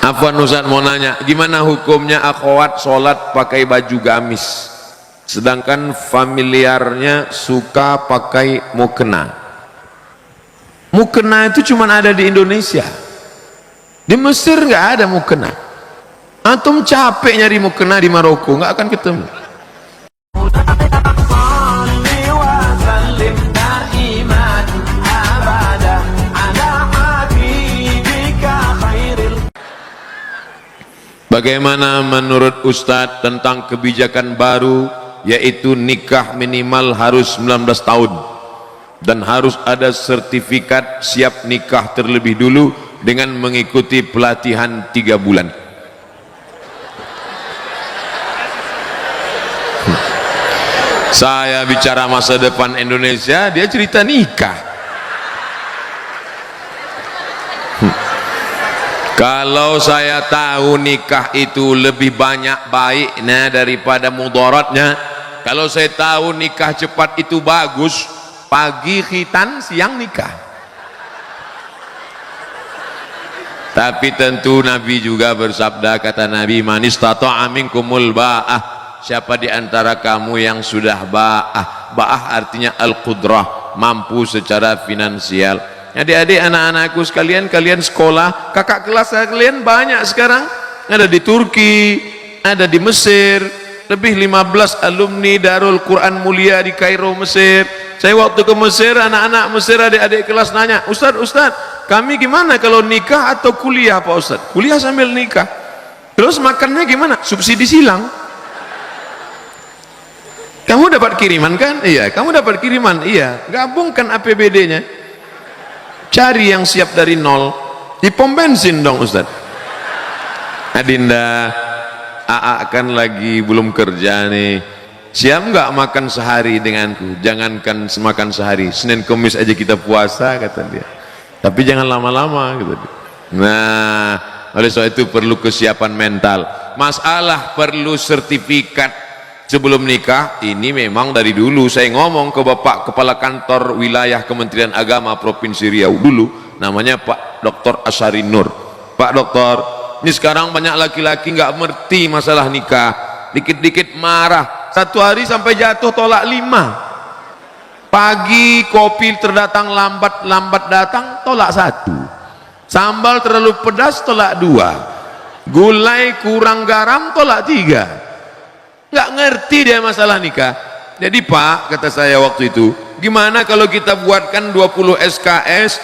Afwan Ustaz mau nanya, gimana hukumnya akhwat sholat pakai baju gamis sedangkan familiarnya suka pakai mukena? Mukena itu cuma ada di Indonesia, di Mesir nggak ada mukena. Antum capek nyari mukena di Maroko nggak akan ketemu. Bagaimana menurut Ustadz tentang kebijakan baru, yaitu nikah minimal harus 19 tahun dan harus ada sertifikat siap nikah terlebih dulu dengan mengikuti pelatihan 3 bulan. Saya bicara masa depan Indonesia, dia cerita nikah. Kalau saya tahu nikah itu lebih banyak baiknya daripada mudaratnya, kalau saya tahu nikah cepat itu bagus, pagi khitan siang nikah. Tapi tentu Nabi juga bersabda, kata Nabi, man istata'a minkumul ba'ah, siapa di antara kamu yang sudah ba'ah. Ba'ah artinya al-qudrah, mampu secara finansial. Adik-adik, anak-anakku sekalian, kalian sekolah, kakak kelas kalian banyak sekarang, ada di Turki, ada di Mesir, lebih 15 alumni Darul Quran Mulia di Kairo, Mesir. Saya waktu ke Mesir, anak-anak Mesir, adik-adik kelas nanya, Ustaz, kami gimana kalau nikah atau kuliah Pak Ustaz? Kuliah sambil nikah. Terus makannya gimana? Subsidi silang. Kamu dapat kiriman kan? Iya. Kamu dapat kiriman? Iya. Gabungkan APBD-nya. Cari yang siap dari nol, di pom bensin dong Ustaz. Adinda, AA kan lagi belum kerja nih, siap nggak makan sehari denganku? Jangankan semakan sehari, Senin Kamis aja kita puasa, kata dia. Tapi jangan lama-lama, kata dia. Nah, oleh sebab itu perlu kesiapan mental. Masalah perlu sertifikat sebelum nikah, ini memang dari dulu saya ngomong ke Bapak Kepala Kantor Wilayah Kementerian Agama Provinsi Riau dulu, namanya Pak Dr. Asyari Nur. Pak Dokter, ini sekarang banyak laki-laki nggak mengerti masalah nikah, dikit-dikit marah, satu hari sampai jatuh tolak 5. Pagi kopi terdatang lambat datang, tolak 1. Sambal terlalu pedas, tolak 2. Gulai kurang garam, tolak 3. Nggak ngerti dia masalah nikah. Jadi Pak, kata saya waktu itu, gimana kalau kita buatkan 20 SKS,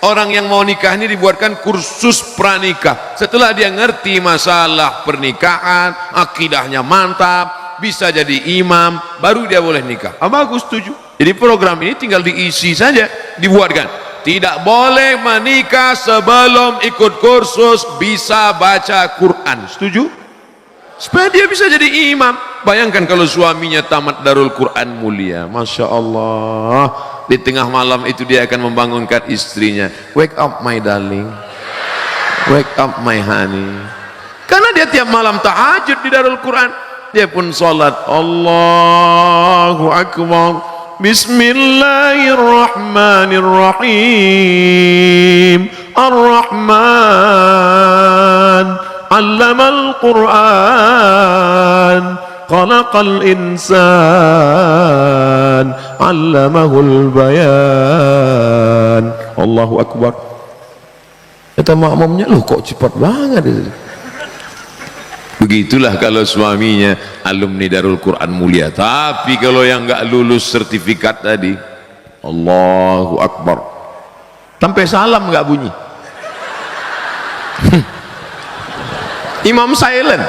orang yang mau nikah ini dibuatkan kursus pranikah. Setelah dia ngerti masalah pernikahan, akidahnya mantap, bisa jadi imam, baru dia boleh nikah. Bagus, setuju. Jadi program ini tinggal diisi saja, dibuatkan. Tidak boleh menikah sebelum ikut kursus bisa baca Quran. Setuju? Supaya dia bisa jadi imam. Bayangkan kalau suaminya tamat Darul Quran Mulia, Masya Allah, di tengah malam itu dia akan membangunkan istrinya, wake up my darling, wake up my honey. Karena dia tiap malam tahajud di Darul Quran. Dia pun sholat, Allahu Akbar, Bismillahirrahmanirrahim, Ar-Rahman Allamal Quran, Khalaqal Insan, Allamahul Bayan. Allahu Akbar. Kata makmumnya, loh kok cepat banget. Begitulah kalau suaminya alumni Darul Quran Mulia. Tapi kalau yang nggak lulus sertifikat tadi, Allahu Akbar, sampai salam nggak bunyi. Imam silent.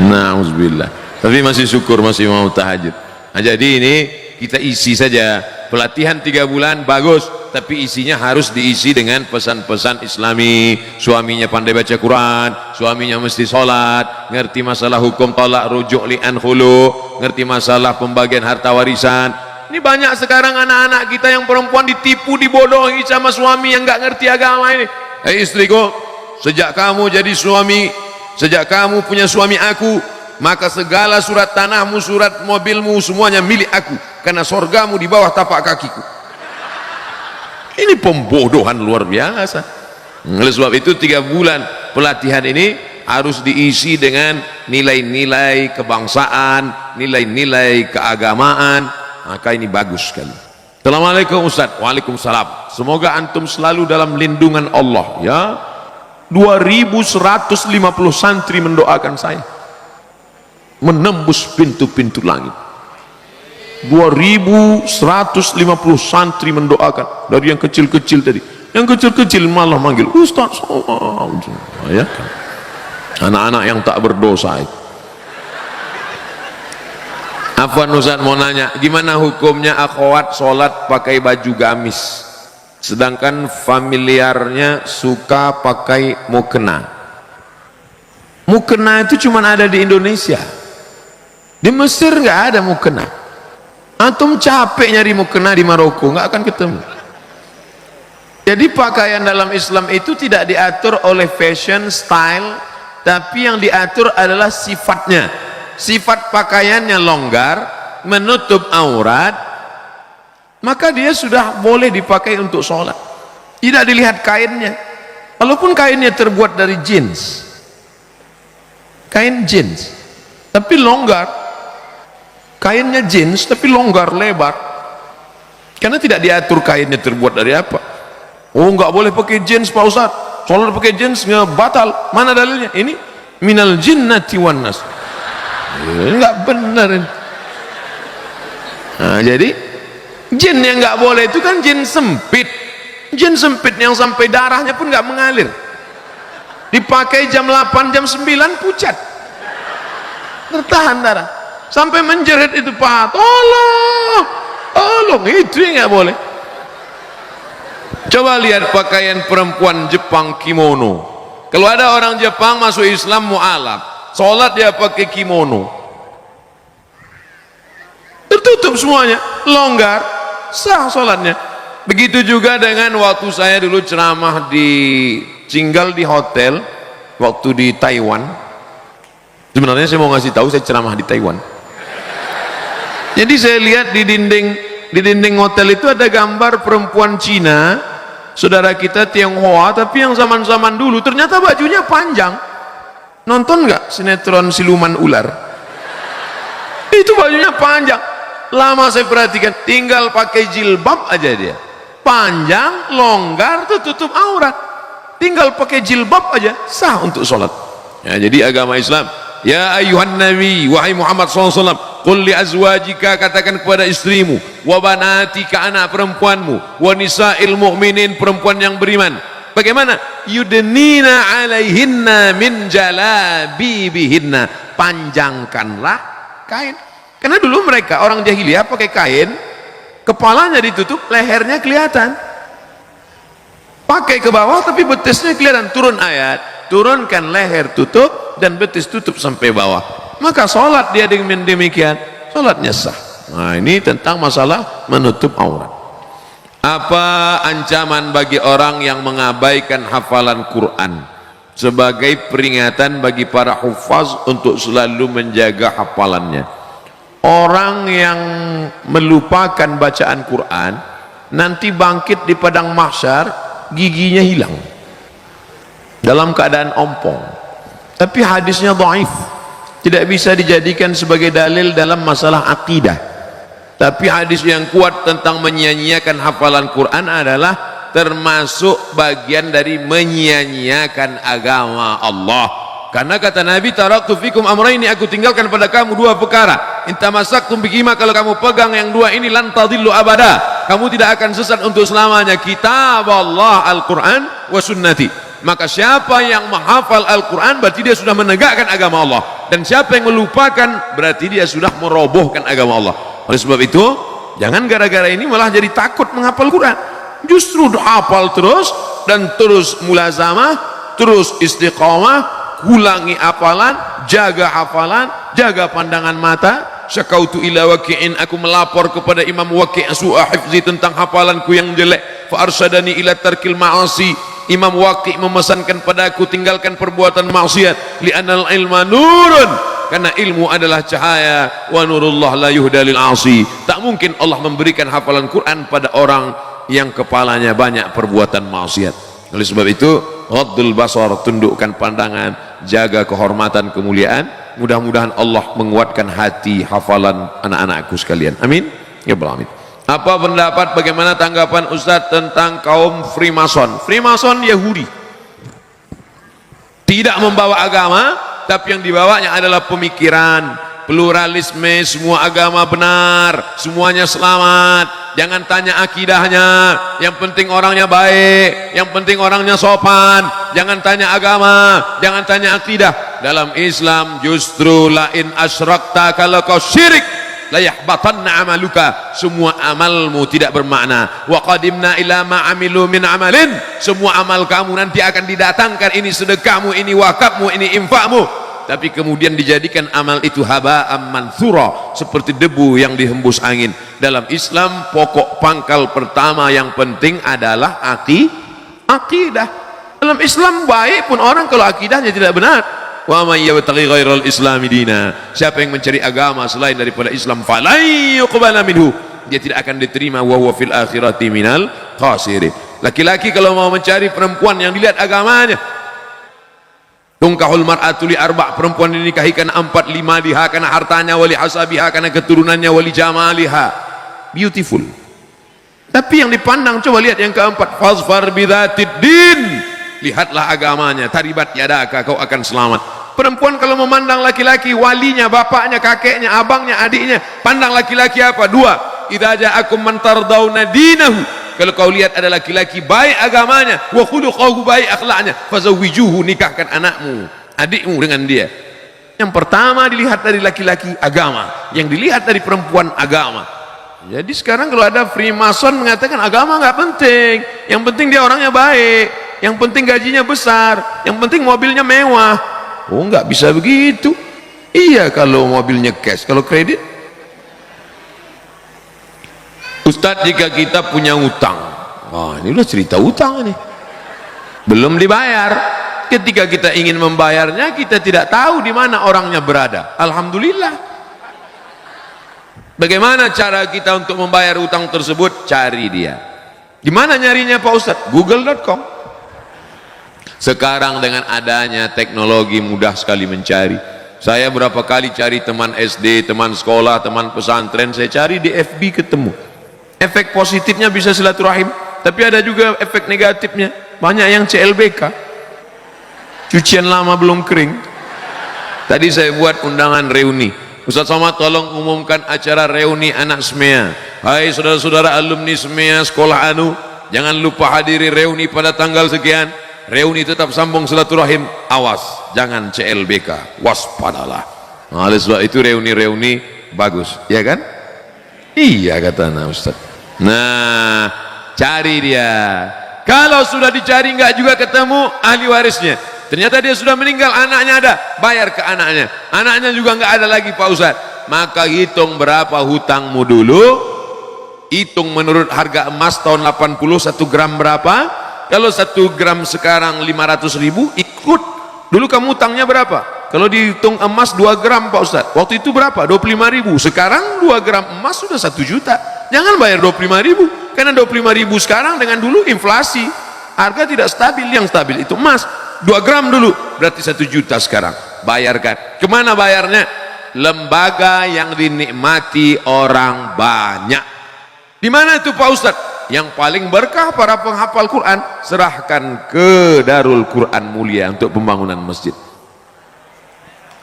Na'udzubillah. Tapi masih syukur masih mau tahajud. Nah, jadi ini kita isi saja pelatihan 3 bulan, bagus, tapi isinya harus diisi dengan pesan-pesan Islami. Suaminya pandai baca Quran, suaminya mesti sholat, ngerti masalah hukum talak, rujuk, li'an, khulu, ngerti masalah pembagian harta warisan. Ini banyak sekarang anak-anak kita yang perempuan ditipu, dibodohi sama suami yang nggak ngerti agama ini. Hei istriku, sejak kamu jadi suami, sejak kamu punya suami aku, maka segala surat tanahmu, surat mobilmu, semuanya milik aku, karena sorgamu di bawah tapak kakiku. Ini pembodohan luar biasa. Oleh sebab itu 3 bulan pelatihan ini harus diisi dengan nilai-nilai kebangsaan, nilai-nilai keagamaan. Maka ini bagus sekali. Assalamualaikum Ustaz. Waalaikumsalam. Semoga antum selalu dalam lindungan Allah ya. 2150 santri mendoakan saya menembus pintu-pintu langit. 2150 santri mendoakan, dari yang kecil-kecil tadi. Yang kecil-kecil malah manggil Ustaz. Ya kan? Anak-anak yang tak berdosa itu. Afwan Ustaz mau nanya, gimana hukumnya akhwat sholat pakai baju gamis sedangkan familiarnya suka pakai mukena? Mukena itu cuma ada di Indonesia. Di Mesir nggak ada mukena. Antum capek nyari mukena di Maroko, nggak akan ketemu. Jadi pakaian dalam Islam itu tidak diatur oleh fashion style, tapi yang diatur adalah sifatnya. Sifat pakaiannya longgar, menutup aurat, maka dia sudah boleh dipakai untuk sholat. Tidak dilihat kainnya, walaupun kainnya terbuat dari jeans, kain jeans tapi longgar, kainnya jeans tapi longgar lebar, karena tidak diatur kainnya terbuat dari apa. Oh, nggak boleh pakai jeans Pak Ustaz, sholat pakai jeans nggak batal. Mana dalilnya? Ini minal jinnati wan nas. Nggak benar ini. Nah, jadi jin yang nggak boleh itu kan jin sempit. Jin sempit yang sampai darahnya pun nggak mengalir, dipakai jam 8 jam 9 pucat, tertahan darah sampai menjerit itu, Pak tolong tolong, itu yang nggak boleh. Coba lihat pakaian perempuan Jepang, kimono. Kalau ada orang Jepang masuk Islam mu'alaf, sholat dia pakai kimono, tertutup semuanya, longgar, sah sholatnya. Begitu juga dengan waktu saya dulu ceramah tinggal di hotel waktu di Taiwan. Sebenarnya saya mau ngasih tahu saya ceramah di Taiwan. Jadi saya lihat di dinding hotel itu ada gambar perempuan Cina, saudara kita Tionghoa, tapi yang zaman-zaman dulu ternyata bajunya panjang. Nonton nggak sinetron siluman ular? Itu bajunya panjang. Lama saya perhatikan, tinggal pakai jilbab aja dia, panjang, longgar, tutup aurat, tinggal pakai jilbab aja sah untuk sholat. Ya, jadi agama Islam, ya ayuhan nabi, wahai Muhammad SAW, qul li azwajika, katakan kepada istrimu, wa banatika, anak perempuanmu, wa nisa'il mu'minin, perempuan yang beriman, bagaimana? Yudnina alaihinna min jalabibihinna, panjangkanlah kain. Karena dulu mereka orang jahiliyah pakai kain, kepalanya ditutup, lehernya kelihatan, pakai ke bawah tapi betisnya kelihatan. Turun ayat, turunkan leher tutup dan betis tutup sampai bawah, maka sholat dia dengan demikian, sholatnya sah. Nah, ini tentang masalah menutup aurat. Apa ancaman bagi orang yang mengabaikan hafalan Quran sebagai peringatan bagi para hufaz untuk selalu menjaga hafalannya? Orang yang melupakan bacaan Quran nanti bangkit di padang mahsyar giginya hilang dalam keadaan ompong. Tapi hadisnya dhaif, tidak bisa dijadikan sebagai dalil dalam masalah akidah. Tapi hadis yang kuat tentang menyia-nyiakan hafalan Quran adalah termasuk bagian dari menyia-nyiakan agama Allah. Karena kata Nabi, taraktu fikum amraini, aku tinggalkan pada kamu 2 perkara, intamasaktum bihima, kalau kamu pegang yang 2 ini lan tadillu abada, kamu tidak akan sesat untuk selamanya, kitab Allah Al-Quran wa sunnati. Maka siapa yang menghafal Al-Quran berarti dia sudah menegakkan agama Allah, dan siapa yang melupakan berarti dia sudah merobohkan agama Allah. Oleh sebab itu jangan gara-gara ini malah jadi takut menghafal Quran, justru hafal terus dan terus mulazamah, terus istiqamah, ulangi hafalan, jaga hafalan, jaga pandangan mata. Syakautu ila waqi'in, aku melapor kepada Imam Waqi' su'a hifzi, tentang hafalanku yang jelek. Fa arsyadani ila tarkil ma'asi, Imam Waqi' memesankan padaku tinggalkan perbuatan maksiat. Li'anal ilma nurun, karena ilmu adalah cahaya. Wa nurullah la yuhda lil 'asi, tak mungkin Allah memberikan hafalan Quran pada orang yang kepalanya banyak perbuatan maksiat. Oleh sebab itu ghaddul basar, tundukkan pandangan, jaga kehormatan kemuliaan. Mudah-mudahan Allah menguatkan hati hafalan anak-anakku sekalian, amin ya rabbal alamin. Apa pendapat, bagaimana tanggapan Ustadz tentang kaum Freemason? Freemason Yahudi, tidak membawa agama, tapi yang dibawanya adalah pemikiran pluralisme, semua agama benar, semuanya selamat, jangan tanya akidahnya, yang penting orangnya baik, yang penting orangnya sopan, jangan tanya agama, jangan tanya akidah. Dalam Islam justru lain asyrakta, kalau kau syirik la yahbatanna amaluka, semua amalmu tidak bermakna. Wa qadimna ila ma amilu min amalin, semua amal kamu nanti akan didatangkan, ini sedekahmu, ini wakafmu, ini infakmu, tapi kemudian dijadikan amal itu haba'am manthura, seperti debu yang dihembus angin. Dalam Islam pokok pangkal pertama yang penting adalah akidah. Dalam Islam baik pun orang kalau akidahnya tidak benar. Wa may yabtaghi ghairal islami dina, siapa yang mencari agama selain daripada Islam, falai yuqbala minhu, dia tidak akan diterima, wa huwa fil akhirati minal khasirin. Laki-laki kalau mau mencari perempuan yang dilihat agamanya, tungkahul mar'atu li arba', perempuan dinikahi karena 4, 5, liha karena hartanya, wali hasabiha karena keturunannya, wali jamaliha, beautiful. Tapi yang dipandang, coba lihat yang keempat, fazfar bidzatid din, lihatlah agamanya, taribat yadaka, kau akan selamat. Perempuan kalau memandang laki-laki, walinya, bapaknya, kakeknya, abangnya, adiknya, pandang laki-laki apa? 2, idza ja'akum man tardawna dinahu, kalau kau lihat ada laki-laki baik agamanya, wa khuluquhu, baik akhlaknya, fazawwijuhu, nikahkan anakmu, adikmu dengan dia. Yang pertama dilihat dari laki-laki agama, yang dilihat dari perempuan agama. Jadi sekarang kalau ada Freemason mengatakan agama nggak penting, yang penting dia orangnya baik, yang penting gajinya besar, yang penting mobilnya mewah. Oh, nggak bisa begitu. Iya kalau mobilnya cash, kalau kredit. Ustadz, jika kita punya utang, ini udah cerita utang nih, belum dibayar, ketika kita ingin membayarnya kita tidak tahu di mana orangnya berada. Alhamdulillah. Bagaimana cara kita untuk membayar utang tersebut? Cari dia. Gimana nyarinya Pak Ustadz? Google.com. Sekarang dengan adanya teknologi mudah sekali mencari. Saya berapa kali cari teman SD, teman sekolah, teman pesantren, saya cari di FB ketemu. Efek positifnya bisa silaturahim, tapi ada juga efek negatifnya. Banyak yang CLBK, cucian lama belum kering. Tadi saya buat undangan reuni, Ustaz Somad tolong umumkan acara reuni anak SMEA. Hai saudara-saudara alumni SMEA sekolah anu, jangan lupa hadiri reuni pada tanggal sekian. Reuni tetap sambung silaturahim, awas jangan CLBK, waspadalah. Nah, oleh sebab itu reuni-reuni bagus, ya kan? Iya kata anak Ustaz. Nah, cari dia. Kalau sudah dicari nggak juga ketemu ahli warisnya, ternyata dia sudah meninggal, anaknya ada, bayar ke anaknya, anaknya juga nggak ada lagi Pak Ustadz, maka hitung berapa hutangmu dulu, hitung menurut harga emas tahun 80 1 gram berapa. Kalau 1 gram sekarang 500.000, ikut dulu kamu hutangnya berapa. Kalau dihitung emas 2 gram Pak Ustadz, waktu itu berapa? 25.000. Sekarang 2 gram emas sudah 1 juta. Jangan bayar 25.000, karena 25.000 sekarang dengan dulu inflasi, harga tidak stabil. Yang stabil itu emas. 2 gram dulu berarti 1 juta sekarang. Bayarkan. Kemana bayarnya? Lembaga yang dinikmati orang banyak. Di mana itu Pak Ustadz? Yang paling berkah para penghafal Quran, serahkan ke Darul Quran Mulia untuk pembangunan masjid.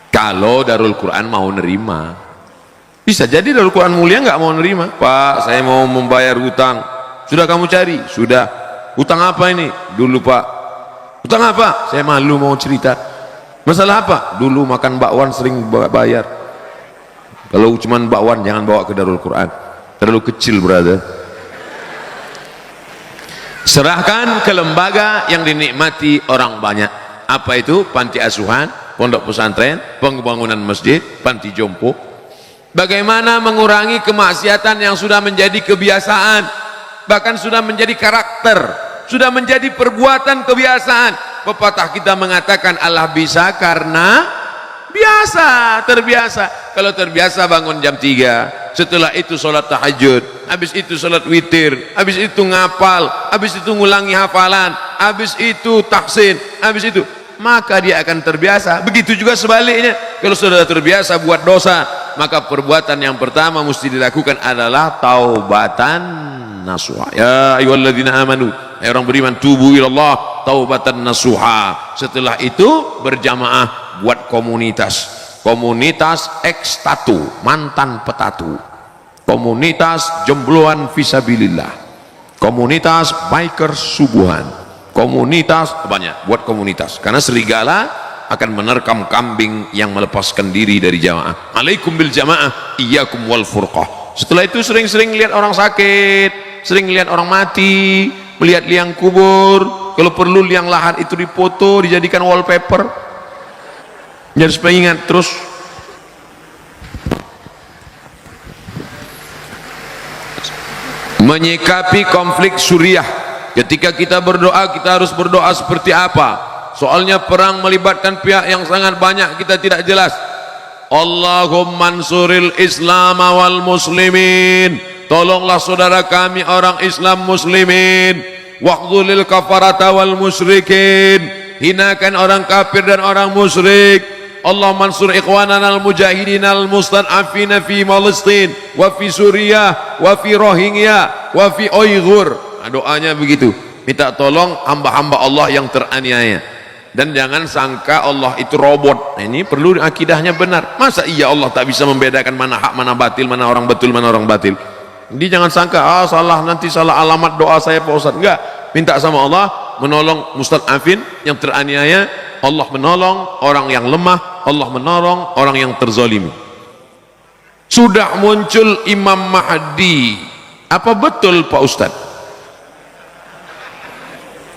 Kalau Darul Quran mau nerima, bisa jadi Darul Quran Mulia nggak mau nerima. Pak, saya mau membayar hutang. Sudah kamu cari? Sudah. Hutang apa ini? Dulu Pak. Hutang apa? Saya malu mau cerita. Masalah apa? Dulu makan bakwan sering bayar. Kalau cuman bakwan jangan bawa ke Darul Quran, terlalu kecil brother. Serahkan ke lembaga yang dinikmati orang banyak. Apa itu? Panti asuhan, pondok pesantren, pembangunan masjid, panti jompo. Bagaimana mengurangi kemaksiatan yang sudah menjadi kebiasaan, bahkan sudah menjadi karakter, sudah menjadi perbuatan kebiasaan. Pepatah kita mengatakan Allah bisa karena biasa, terbiasa. Kalau terbiasa bangun jam 3, setelah itu sholat tahajud, habis itu sholat witir, habis itu ngapal, habis itu ngulangi hafalan, habis itu tahsin, habis itu, maka dia akan terbiasa. Begitu juga sebaliknya, kalau sudah terbiasa buat dosa, maka perbuatan yang pertama mesti dilakukan adalah taubatan nasuha. Ya ayyuhalladzina amanu, orang beriman, tubu ilallah taubatan nasuha. Setelah itu berjamaah buat komunitas, komunitas ekstatu, mantan petatu, komunitas jembloan fisabilillah, komunitas biker subuhan, komunitas banyak, buat komunitas, karena serigala akan menerkam kambing yang melepaskan diri dari jamaah. Alaikum bil jamaah, iyyakum wal furqah. Setelah itu sering-sering lihat orang sakit, sering lihat orang mati, melihat liang kubur, kalau perlu liang lahat itu dipoto, dijadikan wallpaper, jadi supaya ingat terus. Menyikapi konflik Suriah, ketika kita berdoa, kita harus berdoa seperti apa? Soalnya perang melibatkan pihak yang sangat banyak, kita tidak jelas. Allahumma ansuril Islam wal muslimin, tolonglah saudara kami orang Islam muslimin. Waqdhulil kafarata wal musyrikin, hinakan orang kafir dan orang musyrik. Allahumma ansur ikhwanana al mujahidin al mustad'afina fi Palestin wa fi Suriah wa fi Rohingya wa fi Uyghur. Doanya begitu, minta tolong hamba-hamba Allah yang teraniaya. Dan jangan sangka Allah itu robot. Nah, ini perlu akidahnya benar. Masa iya Allah tak bisa membedakan mana hak, mana batil, mana orang betul, mana orang batil? Jadi jangan sangka, salah, nanti salah alamat doa saya Pak Ustaz. Enggak, minta sama Allah menolong mustad'afin yang teraniaya, Allah menolong orang yang lemah, Allah menolong orang yang terzalimi. Sudah muncul Imam Mahdi, apa betul Pak Ustaz?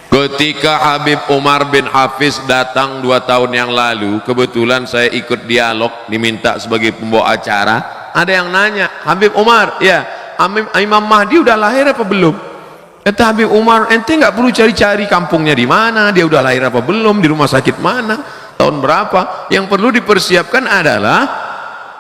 Ketika Habib Umar bin Hafiz datang 2 tahun yang lalu, kebetulan saya ikut dialog, diminta sebagai pembawa acara. Ada yang nanya, Habib Umar, ya Imam Mahdi udah lahir apa belum? Kata Habib Umar, ente nggak perlu cari-cari kampungnya di mana, dia udah lahir apa belum, di rumah sakit mana, tahun berapa. Yang perlu dipersiapkan adalah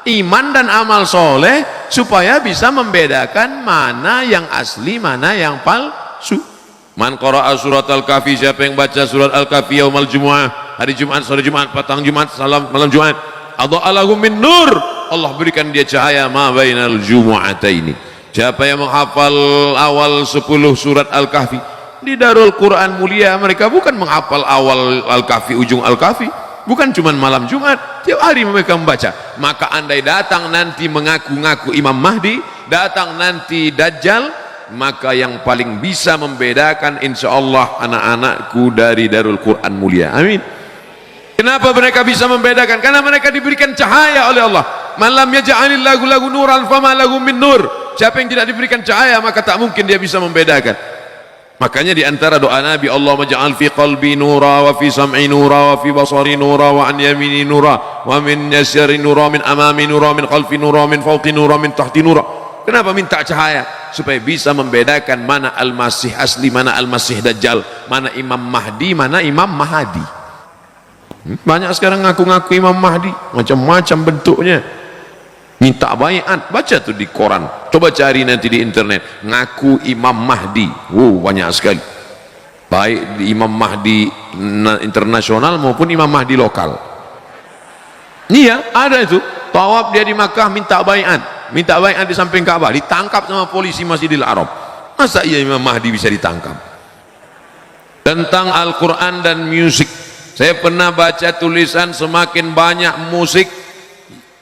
iman dan amal soleh, supaya bisa membedakan mana yang asli, mana yang palsu. Man qara'a surat Al-Kahfi, siapa yang baca surat Al-Kahfi yaumal Jumu'ah, hari Jumat, sore Jumat, petang Jumat, malam Jumat, adha'alahu min nur, Allah berikan dia cahaya ma bainal jumu'ataini. Siapa yang menghafal awal 10 surat Al-Kahfi di Darul Quran mulia, mereka bukan menghafal awal Al-Kahfi, ujung Al-Kahfi, bukan cuma malam Jumat, tiap hari mereka membaca. Maka andai datang nanti mengaku-ngaku Imam Mahdi, datang nanti Dajjal, maka yang paling bisa membedakan insyaallah anak-anakku dari Darul Quran mulia. Amin. Kenapa mereka bisa membedakan? Karena mereka diberikan cahaya oleh Allah. Man lam yaj'alillahu lahu nuran fama lahu min nur. Siapa yang tidak diberikan cahaya, maka tak mungkin dia bisa membedakan. Makanya di antara doa Nabi, Allahumma ja'al fi qalbi nura wa fi sam'i nura wa fi basari nura wa an yamini nura wa min yasari nura min amami nura min khalfi nura min fawqi nura min tahti nura. Kenapa minta cahaya? Supaya bisa membedakan mana Al-Masih asli, mana Al-Masih Dajjal, mana Imam Mahdi, mana Imam Mahadi. Banyak sekarang ngaku-ngaku Imam Mahdi, macam-macam bentuknya. Minta baiat, baca tuh di koran, coba cari nanti di internet, ngaku Imam Mahdi. Banyak sekali. Baik di Imam Mahdi internasional maupun Imam Mahdi lokal. Iya, ada itu. Tawaf dia di Makkah, minta baiat di samping Ka'bah, ditangkap sama polisi Masjidil Haram. Masa iya Imam Mahdi bisa ditangkap? Tentang Al-Quran dan musik, saya pernah baca tulisan, semakin banyak musik,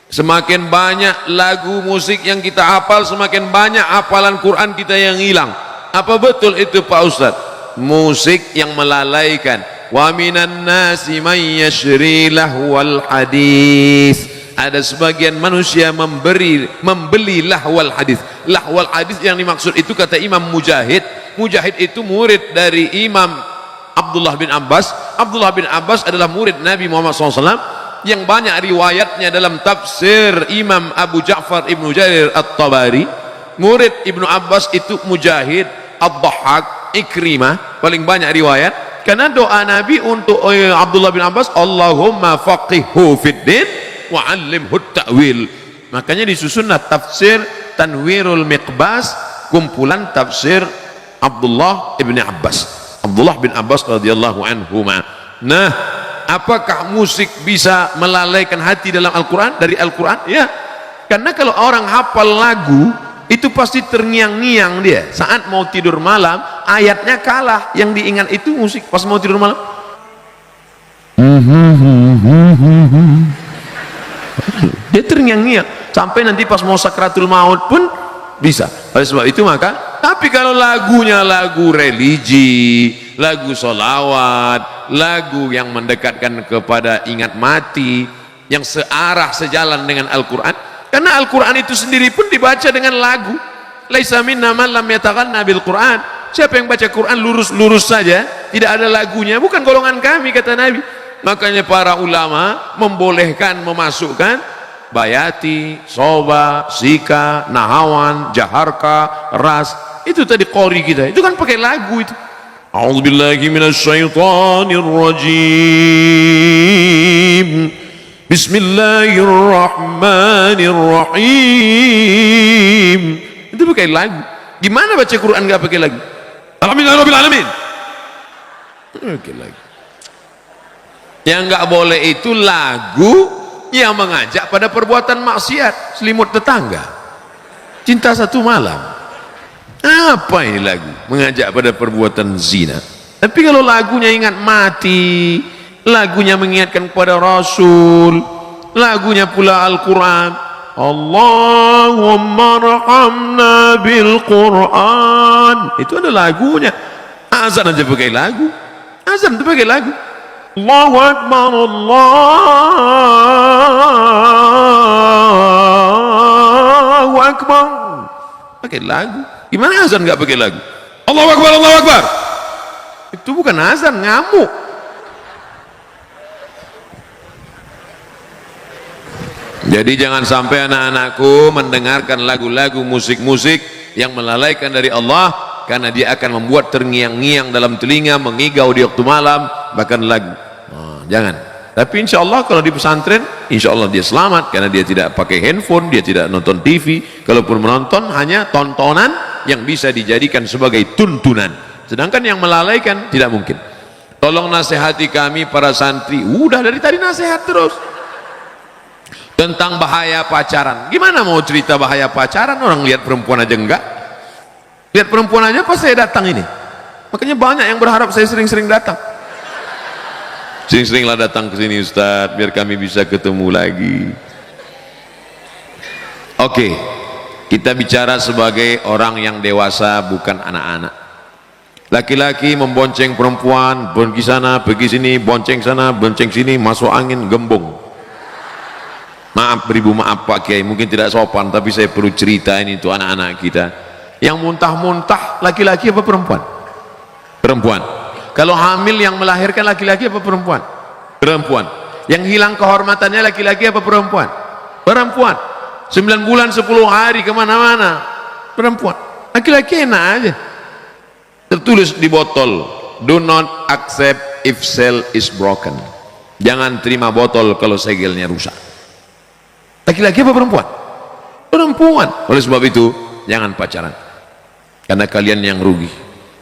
semakin banyak lagu musik yang kita hafal, semakin banyak hafalan Quran kita yang hilang. Apa betul itu Pak Ustadz? Musik yang melalaikan. Wa minan nasi man yashri lahwal hadis. Ada sebagian manusia membeli lahwal hadis. Lahwal hadis yang dimaksud itu kata Imam Mujahid. Mujahid itu murid dari Imam Abdullah bin Abbas. Abdullah bin Abbas adalah murid Nabi Muhammad SAW yang banyak riwayatnya dalam tafsir Imam Abu Ja'far Ibnu Jarir At-Tabari. Murid Ibnu Abbas itu Mujahid, Ad-Dhahhak, Ikrimah, paling banyak riwayat. Karena doa Nabi untuk Abdullah bin Abbas, Allahumma faqihhu fid din wa'allimhu ta'wil. Makanya disusunlah tafsir Tanwirul Miqbas, kumpulan tafsir Abdullah ibn Abbas. Abdullah bin Abbas radhiyallahu anhuma. Nah, apakah musik bisa melalaikan hati dalam Al-Quran, dari Al-Quran? Ya, karena kalau orang hafal lagu itu pasti terngiang-ngiang dia saat mau tidur malam, ayatnya kalah, yang diingat itu musik pas mau tidur malam. Dia terngiang-ngiang sampai nanti pas mau sakratul maut pun bisa. Oleh sebab itu maka, tapi kalau lagunya lagu religi, lagu solawat, lagu yang mendekatkan kepada ingat mati, yang searah sejalan dengan Al-Quran, karena Al-Quran itu sendiri pun dibaca dengan lagu. Laisa minna man lam yataghanna bil Quran. Siapa yang baca Quran lurus-lurus saja, tidak ada lagunya, bukan golongan kami, kata Nabi. Makanya para ulama membolehkan memasukkan bayati, soba, sika, nahawan, jaharka, ras. Itu tadi qori kita, itu kan pakai lagu itu. A'udzubillahi minasyaitonir rajim. Bismillahirrahmanirrahim. Itu pakai lagu. Gimana baca Quran nggak pakai lagu? Alhamdulillahirabbil alamin. Pakai lagu. Yang nggak boleh itu lagu yang mengajak pada perbuatan maksiat, selimut tetangga, cinta satu malam. Apa ini lagu? Mengajak pada perbuatan zina. Tapi kalau lagunya ingat mati, lagunya mengingatkan kepada Rasul, lagunya pula Al-Quran, Allahumma rahamna bil Quran, itu ada lagunya. Azan aja pakai lagu, azan itu pakai lagu. Allahu Akbar, Allahu Akbar, pakai lagu. Gimana azan nggak pakai lagu? Allahu Akbar, Allahu Akbar, itu bukan azan, ngamuk. Jadi jangan sampai anak-anakku mendengarkan lagu-lagu, musik-musik yang melalaikan dari Allah, karena dia akan membuat terngiang-ngiang dalam telinga, mengigau di waktu malam, bahkan lagu. Jangan. Tapi insya Allah kalau di pesantren, insya Allah dia selamat, karena dia tidak pakai handphone, dia tidak nonton TV. Kalaupun menonton, hanya tontonan yang bisa dijadikan sebagai tuntunan. Sedangkan yang melalaikan tidak mungkin. Tolong nasihati kami para santri. Udah dari tadi nasihat terus tentang bahaya pacaran. Gimana mau cerita bahaya pacaran, orang lihat perempuan aja enggak? Lihat perempuan aja pas saya datang ini. Makanya banyak yang berharap saya sering-sering datang. Sering-seringlah datang ke sini Ustaz, biar kami bisa ketemu lagi. Oke, kita bicara sebagai orang yang dewasa, bukan anak-anak. Laki-laki membonceng perempuan, pergi sana, pergi sini, bonceng sana, bonceng sini, masuk angin, gembung. Maaf, beribu maaf Pak Kiai, mungkin tidak sopan, tapi saya perlu cerita ini untuk anak-anak kita. Yang muntah-muntah laki-laki apa perempuan? Perempuan. Kalau hamil yang melahirkan laki-laki apa perempuan? Perempuan. Yang hilang kehormatannya laki-laki apa perempuan? Perempuan. 9 bulan 10 hari kemana-mana, perempuan. Laki-laki enak aja. Tertulis di botol, do not accept if seal is broken. Jangan terima botol kalau segelnya rusak. Laki-laki apa perempuan? Perempuan. Oleh sebab itu jangan pacaran, karena kalian yang rugi.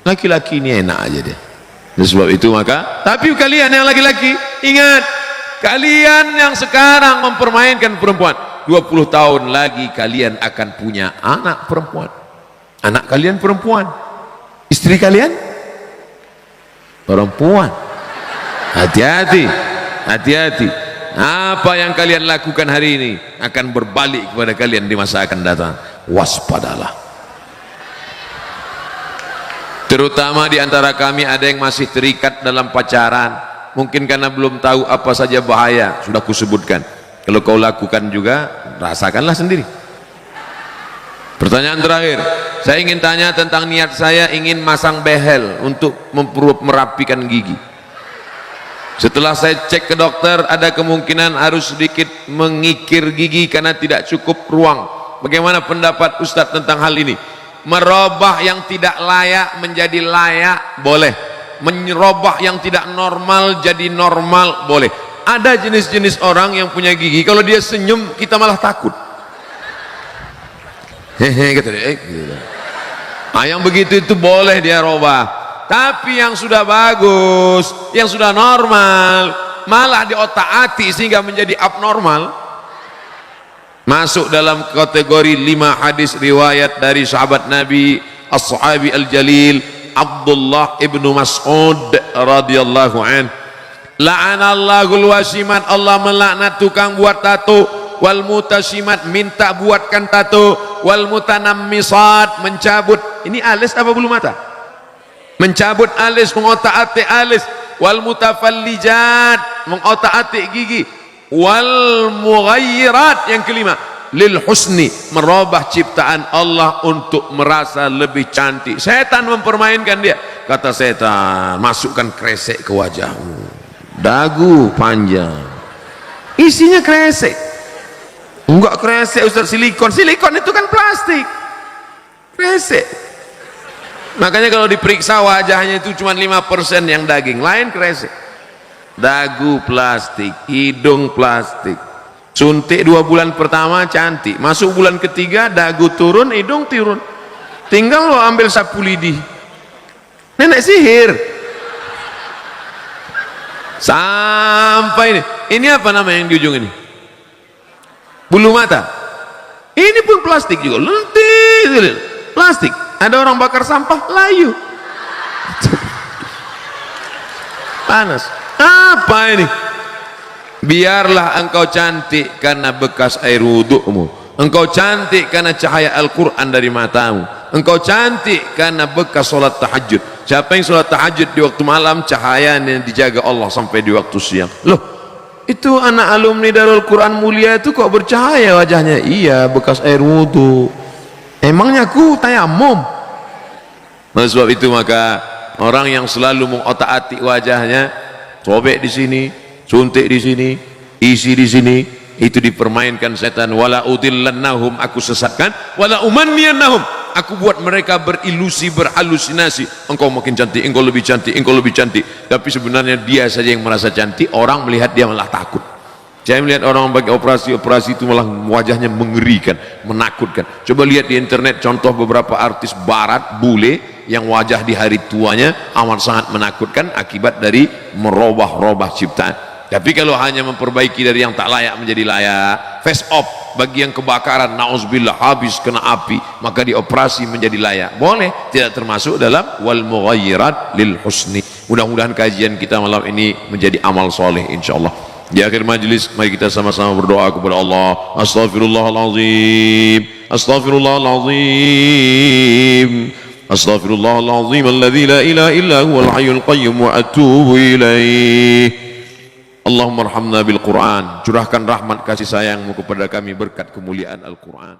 Laki-laki ini enak aja dia. Oleh sebab itu maka, tapi kalian yang laki-laki, ingat, kalian yang sekarang mempermainkan perempuan, 20 tahun lagi kalian akan punya anak perempuan. Anak kalian perempuan, istri kalian perempuan. Hati-hati, hati-hati. Apa yang kalian lakukan hari ini akan berbalik kepada kalian di masa akan datang. Waspadalah. Terutama di antara kami ada yang masih terikat dalam pacaran, mungkin karena belum tahu apa saja bahaya. Sudah kusebutkan. Kalau kau lakukan juga, rasakanlah sendiri. Pertanyaan terakhir, saya ingin tanya tentang niat saya ingin masang behel untuk merapikan gigi. Setelah saya cek ke dokter, ada kemungkinan harus sedikit mengikir gigi karena tidak cukup ruang. Bagaimana pendapat Ustadz tentang hal ini? Merubah yang tidak layak menjadi layak boleh, merubah yang tidak normal jadi normal boleh. Ada jenis-jenis orang yang punya gigi, kalau dia senyum kita malah takut. Hehe, gitu. Yang begitu itu boleh dia robah. Tapi yang sudah bagus, yang sudah normal, malah diotak-atik sehingga menjadi abnormal, masuk dalam kategori 5 hadis riwayat dari sahabat Nabi as-sahabi al-jalil Abdullah ibnu Mas'ud radhiyallahu an. La'anallahul wasimat, Allah melaknat tukang buat tato, wal mutasimat, minta buatkan tato, wal mutanammisat, mencabut, ini alis apa bulu mata? Mencabut alis, mengotak-atik alis, wal mutafallijat, mengotak-atik gigi, wal mughayyirat, yang kelima, lil husni, merubah ciptaan Allah untuk merasa lebih cantik. Setan mempermainkan dia. Kata setan, masukkan kresek ke wajahmu, dagu panjang, isinya kresek. Enggak kresek Ustaz, silikon. Silikon itu kan plastik, kresek. Makanya kalau diperiksa wajahnya itu cuma 5% yang daging, lain kresek. Dagu plastik, hidung plastik. Suntik 2 bulan pertama cantik, masuk bulan ketiga dagu turun, hidung turun, tinggal lo ambil sapu lidi, nenek sihir. Sampai ini apa nama yang di ujung ini? Bulu mata. Ini pun plastik juga, lentik plastik. Ada orang bakar sampah, layu, panas. Apa ini? Biarlah engkau cantik karena bekas air wudukmu, engkau cantik karena cahaya Al-Quran dari matamu, engkau cantik karena bekas sholat tahajud. Siapa yang sholat tahajud di waktu malam, cahayanya dijaga Allah sampai di waktu siang. Loh, itu anak alumni Darul Quran Mulia itu kok bercahaya wajahnya? Iya, bekas air wudhu. Emangnya aku tayamum? Oleh sebab itu maka orang yang selalu mengotak-atik wajahnya, sobek di sini, suntik di sini, isi di sini, itu dipermainkan setan. Wala udillannahum, aku sesatkan, wala umanniyannahum, aku buat mereka berilusi, berhalusinasi, engkau makin cantik, engkau lebih cantik, engkau lebih cantik. Tapi sebenarnya dia saja yang merasa cantik, orang melihat dia malah takut. Saya melihat orang bagi operasi itu malah wajahnya mengerikan, menakutkan. Coba lihat di internet contoh beberapa artis barat bule yang wajah di hari tuanya amat sangat menakutkan akibat dari merubah-rubah ciptaan. Tapi kalau hanya memperbaiki dari yang tak layak menjadi layak, face off bagi yang kebakaran, nauzubillah, habis kena api, maka dioperasi menjadi layak, boleh, tidak termasuk dalam wal mughayyirat lil husni. Mudah-mudahan kajian kita malam ini menjadi amal soleh insyaallah. Di akhir majlis mari kita sama-sama berdoa kepada Allah. Astaghfirullahalazim, astaghfirullahalazim, astaghfirullahalazim alladzi la ilaha illa huwal hayyul qayyum wa atubu ilaih. Allahumma arhamna bil Quran, curahkan rahmat kasih sayangmu kepada kami berkat kemuliaan Al-Quran.